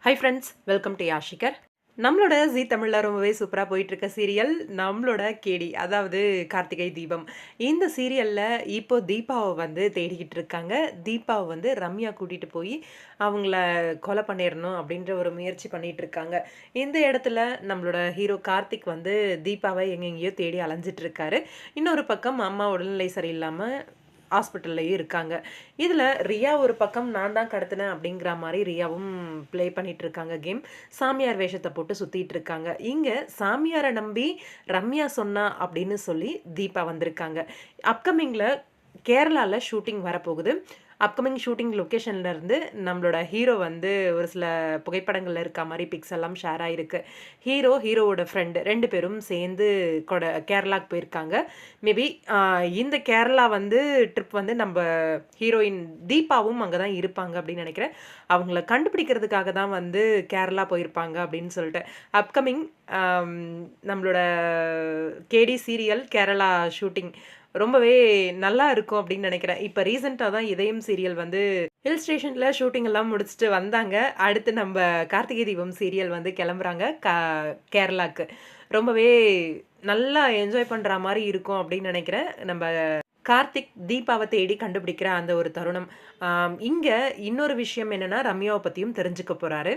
High friends, welcome to யாஷிகர். நம்மளோட Zee தமிழ்ல ரொம்பவே சூப்பரா போயிட்டுருக்க சீரியல் நம்மளோட கேடி. அதாவது கார்த்திகை தீபம். இந்த சீரியல்ல இப்போ தீபாவ வந்து தேடிக்கிட்டு இருக்காங்க. தீபாவ வந்து ரம்யா கூட்டிட்டு போய் அவங்கள கொலை பண்ணிறணும் அப்படின்ற ஒரு முயற்சி பண்ணிட்டு இருக்காங்க. இந்த இடத்துல நம்மளோட ஹீரோ கார்த்திக் வந்து தீபாவ எங்கெங்கேயோ தேடி அலைஞ்சிட்டு இருக்காரு. இன்னொரு பக்கம் அம்மா உடல்நிலை சரியில்லாம ஹாஸ்பிட்டல்லயும் இருக்காங்க. இதுல ரியா ஒரு பக்கம் நான் தான் கடத்தினேன் அப்படிங்கிற மாரி ரியாவும் ப்ளே பண்ணிட்டு இருக்காங்க கேம். சாமியார் வேஷத்த போட்டு சுத்திட்டு இருக்காங்க. இங்க சாமியார நம்பி ரம்யா சொன்னா அப்படின்னு சொல்லி தீபா வந்திருக்காங்க. அப்கமிங்ல கேரளால ஷூட்டிங் வரப்போகுது. அப்கமிங் ஷூட்டிங் லொகேஷன்ல இருந்து நம்மளோட ஹீரோ வந்து ஒரு சில புகைப்படங்கள்ல இருக்க மாரி பிக்ஸ் எல்லாம் ஷேர் ஆயிருக்கு. ஹீரோவோட ஃப்ரெண்ட் 2 பேரும் சேர்ந்து கேரளாக்கு போயிருக்காங்க. மேபி இந்த கேரளா வந்து ட்ரிப் வந்து நம்ப ஹீரோயின் தீபாவும் அங்க தான் இருப்பாங்க அப்படின்னு நெனைக்கிறேன். அவங்கள கண்டுபிடிக்கிறதுக்காக தான் வந்து கேரளா போயிருப்பாங்க அப்படின்னு சொல்லிட்டு. அப்கமிங் அம் நம்மளோட கேடி சீரியல் கேரளா ஷூட்டிங் ரொம்பவே நல்லா இருக்கும் அப்படின்னு நெனைக்கிறேன். இப்ப ரீசென்ட்டா தான் இதயம் சீரியல் வந்து ஹில் ஸ்டேஷன்ல ஷூட்டிங் எல்லாம் முடிச்சுட்டு வந்தாங்க. அடுத்து நம்ப கார்த்திகை தீபம் சீரியல் வந்து கிளம்புறாங்க கேரளாக்கு. ரொம்பவே நல்லா என்ஜாய் பண்ற மாரி இருக்கும் அப்படின்னு நெனைக்கிறேன். நம்ப கார்த்திக் தீபாவ தேடி கண்டுபிடிக்கிற அந்த ஒரு தருணம். இங்க இன்னொரு விஷயம் என்னன்னா, ரம்யாவ பத்தியும் தெரிஞ்சுக்க போறாரு.